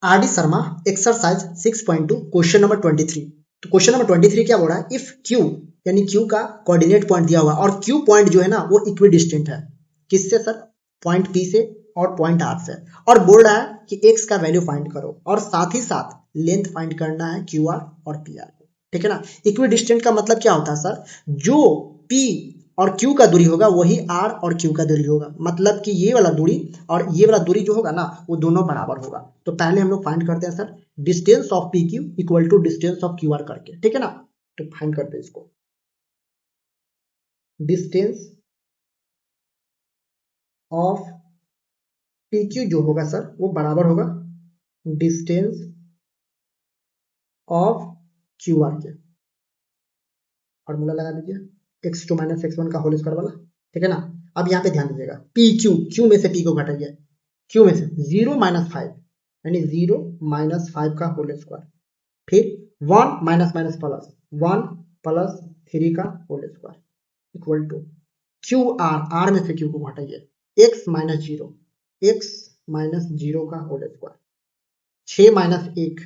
R D Sharma exercise 6.2 question number 23। तो question number 23 क्या बोल रहा है, इफ क्यू यानी क्यू का कोऑर्डिनेट पॉइंट दिया हुआ और क्यू पॉइंट जो है ना वो इक्विडिस्टेंट है, किससे सर, पॉइंट पी से और पॉइंट आर से, और बोल रहा है कि एक्स का वैल्यू फाइंड करो और साथ ही साथ लेंथ फाइंड करना है क्यू आर और पी आर। ठीक है ना। इक्विडिस्टेंट का मतलब क्या होता है सर, जो पी और क्यू का दूरी होगा वही आर और क्यू का दूरी होगा, मतलब कि ये वाला दूरी और ये वाला दूरी जो होगा ना वो दोनों बराबर होगा। तो पहले हम लोग फाइंड करते हैं sir distance of P Q equal to distance of Q R करके। ठीक है ना। तो फाइंड करते हैं इसको, डिस्टेंस ऑफ पी क्यू जो होगा सर वो बराबर होगा डिस्टेंस ऑफ क्यू आर के। फॉर्मूला लगा दीजिए x2 माइनस x1 का होल स्क्वायर वाला। ठीक है ना। अब यहाँ पे ध्यान दीजिएगा पी क्यू, क्यू में से पी को घटाइए, क्यू में से 0 माइनस 5 यानी 0 माइनस 5 का होल स्क्वायर, फिर 1 माइनस माइनस प्लस 1 प्लस 3 का whole square equal to Q R, R में से क्यू को घटाइए x माइनस 0, x माइनस 0 का होल स्क्वायर, 6 माइनस 1,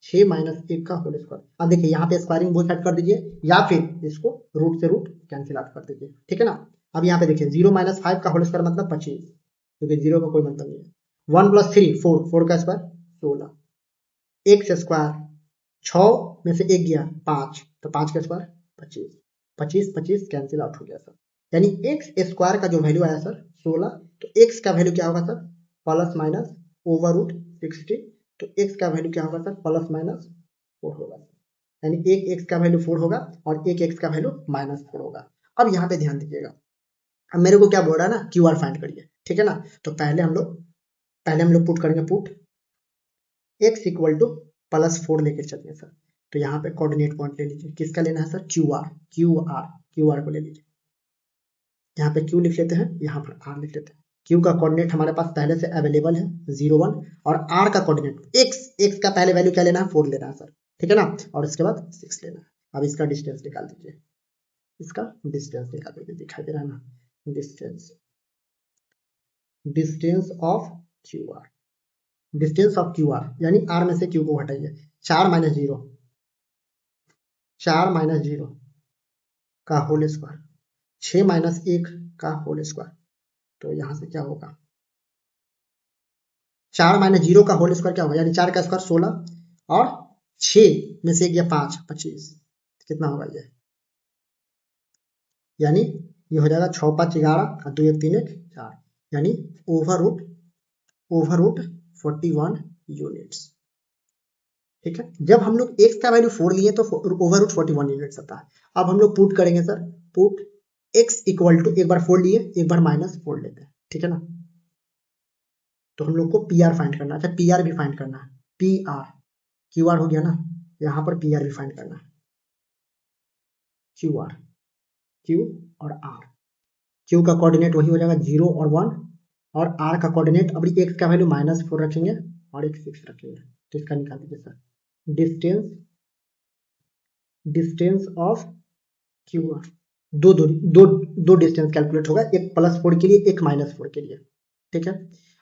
6 माइनस 1 का होल स्क्वायर। अब देखिए यहाँ पे स्क्वायरिंग बोथ साइड कर दीजिए या फिर इसको रूट से रूट कैंसिल आउट कर दीजिए। ठीक है ना। अब यहाँ पे देखिए 0 माइनस 5 का होल स्क्वायर मतलब 25, क्योंकि 0 का कोई मतलब नहीं है। 1 प्लस 3 4, 4 का स्क्वायर 16, एक्स स्क्वायर 6 में से 1 गया 5, तो 5 का स्क्वायर 25, 25 25 कैंसिल आउट हो गया सर। यानी एक्स स्क्वायर का जो वैल्यू आया सर 16, तो एक्स का वैल्यू क्या होगा sir, plus minus over root 60, तो एक्स का वैल्यू क्या होगा सर, प्लस माइनस 4 होगा। यानी एक एक्स का वैल्यू 4 होगा और एक एक्स का वैल्यू माइनस 4 होगा। अब यहाँ पे ध्यान दीजिएगा, अब मेरे को क्या बोल रहा है ना, क्यू आर फाइंड करिए। ठीक है ना। तो पहले हम लोग पुट करेंगे, put x equal two plus 4 लेके चलिए सर। तो यहाँ पे कोऑर्डिनेट पॉइंट ले लीजिए, किसका लेना है sir, Q R, Q R को ले लीजिए। यहाँ पे क्यू लिख लेते हैं, यहाँ पर आर लिख लेते हैं। क्यू का कोऑर्डिनेट हमारे पास पहले से अवेलेबल है 0 1, और आर का कोऑर्डिनेट एक्स का पहले वैल्यू क्या लेना है, 4 लेना है सर। ठीक है ना। और इसके बाद 6 लेना है। अब इसका डिस्टेंस निकाल दीजिए, इसका डिस्टेंस निकाल दीजिए, दिखाई दे रहा है ना, distance of Q are, distance of Q are यानी आर में से क्यू को हटाइए, 4 माइनस 0, 4 माइनस 0 का होल स्क्वायर, 6 माइनस 1 का होल स्क्वायर। तो यहां से क्या होगा, 4 माइनस 0 का होल स्क्वायर क्या होगा, यानी 4 का स्क्वायर 16 और 6 में से गया 5 25, कितना होगा ये, यानी ये हो जाएगा 6 5 11 और 2 1 3 1 4, यानी ओवर रूट 41 यूनिट्स। ठीक है। जब हम लोग x का वैल्यू 4 लिए तो ओवर रूट 41 यूनिट्स आता है। अब हम लोग पुट करेंगे sir, put x equal to, एक बार 4 लिए एक बार माइनस 4 लेते हैं। ठीक है ना। तो हम लोग को पी आर फाइंड करना है, अच्छा पी आर भी फाइंड करना है, पी आर, क्यू आर हो गया ना, यहाँ पर पी आर भी फाइंड करना है, क्यू आर, क्यू और आर। क्यू का कोऑर्डिनेट वही हो जाएगा 0 और 1, और आर का कोऑर्डिनेट, अब एक्स का वैल्यू माइनस 4 रखेंगे और एक 6 रखेंगे। तो इसका निकाल दीजिए sir, distance of Q are, दो डिस्टेंस कैलकुलेट होगा, एक प्लस 4 के लिए एक माइनस 4 के लिए। ठीक है।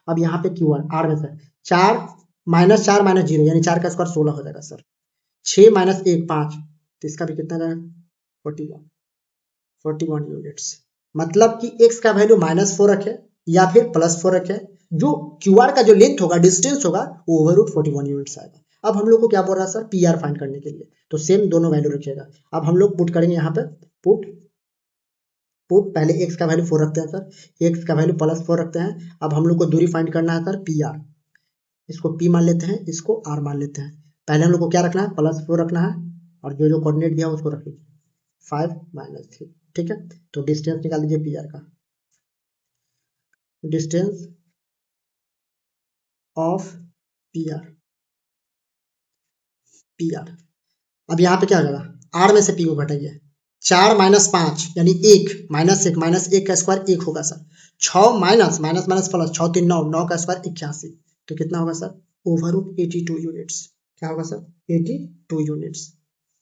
अब यहाँ पे क्यू आर में सर 4 माइनस 0 यानी 4 का स्क्वायर 16 हो जाएगा सर, 6 माइनस 1 5, तो इसका भी कितना जाएगा 41 यूनिट्स। मतलब कि x का वैल्यू माइनस 4 रखे या फिर प्लस 4 रखे, जो क्यू आर का जो लेंथ होगा, डिस्टेंस होगा, वो ओवर रूट 41 यूनिट्स आएगा। अब हम लोग को क्या बोल रहा है सर, पी आर फाइंड करने के लिए, तो सेम दोनों वैल्यू रखिएगा। अब हम लोग पुट करेंगे यहाँ पे, पुट पहले x का वैल्यू 4 रखते हैं सर, x का वैल्यू प्लस 4 रखते हैं। अब हम लोग को दूरी फाइंड करना है सर पी आर, इसको p मान लेते हैं, इसको r मान लेते हैं। पहले हम लोग को क्या रखना है, प्लस 4 रखना है, और जो कोऑर्डिनेट दिया उसको रख लीजिए 5 माइनस 3। ठीक है। तो डिस्टेंस निकाल दीजिए पी आर का, डिस्टेंस ऑफ पी आर, अब यहाँ पे क्या हो जाएगा, आर में से पी को घटाइए, 4 माइनस 5 यानी 1 माइनस 1 का स्क्वायर 1 होगा sir, 6 minus minus minus plus 6 3 9, 9 का स्क्वायर 81, तो कितना होगा सर, ओवर रूट 82 यूनिट्स। क्या होगा सर, 82 यूनिट्स,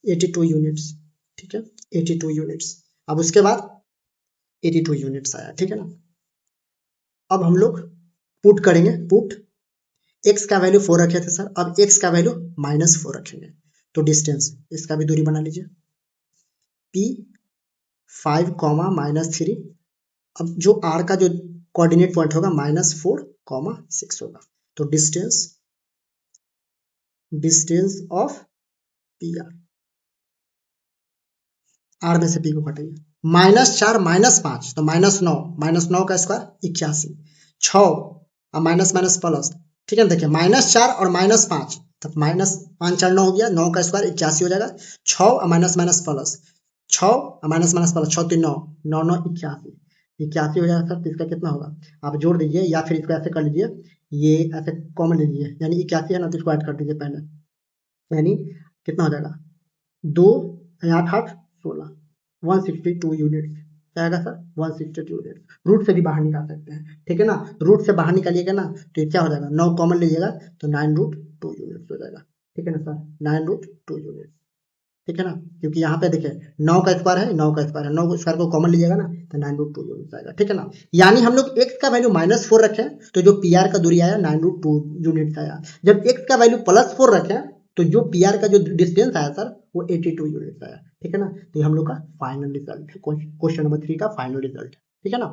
82 यूनिट्स। ठीक है, 82 यूनिट्स। अब उसके बाद 82 यूनिट्स आया। ठीक है ना। अब हम लोग पुट करेंगे, पुट x का वैल्यू 4 रखे थे सर, अब x का वैल्यू -4 रखेंगे, तो डिस्टेंस इसका भी दूरी बना लीजिए p 5, -3। अब जो r का जो कोऑर्डिनेट पॉइंट होगा -4, 6 होगा, तो डिस्टेंस ऑफ पी आर में से p को घटाइए, -4 -5 तो -9, -9 का स्क्वायर 81, 6 और माइनस माइनस प्लस, ठीक है। देखिए -4 और -5 तो -5 4 9 हो गया, 9 का स्क्वायर 81 हो जाएगा, 6 और माइनस माइनस प्लस, 6 और माइनस माइनस प्लस, 6 3 9, 9 9 81, 81 हो जाएगा सर। तो इसका कितना होगा, आप जोड़ दीजिए या फिर इसको ऐसे कर लीजिए, ये ऐसे कॉमन ले लीजिए, यानी 81 है ना, तो इसको ऐड कर दीजिए पहले, यानी कितना हो जाएगा 2 8 8 16, 162 यूनिट आएगा सर, 162 यूनिट। रूट से भी बाहर निकाल सकते हैं, ठीक है ना, रूट से बाहर निकालिएगा ना तो ये क्या हो जाएगा, 9 कॉमन लीजिएगा तो 9√2 यूनिट हो जाएगा, ठीक है ना सर, 9√2 यूनिट, ठीक है ना, क्योंकि यहाँ पे देखिए 9 का स्क्वायर है, 9 का स्क्वायर है, 9 स्क्वायर को कॉमन लीजिएगा ना तो 9√2 यूनिट आएगा, ठीक है ना। यानी हम लोग x का वैल्यू -4 रखें तो जो पी आर का दूरी आया 9√2 यूनिट आया, जब x का वैल्यू +4 रखें तो जो पी आर का जो डिस्टेंस आया सर वो 82 यूनिट आया, ठीक है ना। तो ये हम लोग का फाइनल रिजल्ट है, क्वेश्चन नंबर 3 का फाइनल रिजल्ट है, ठीक है ना।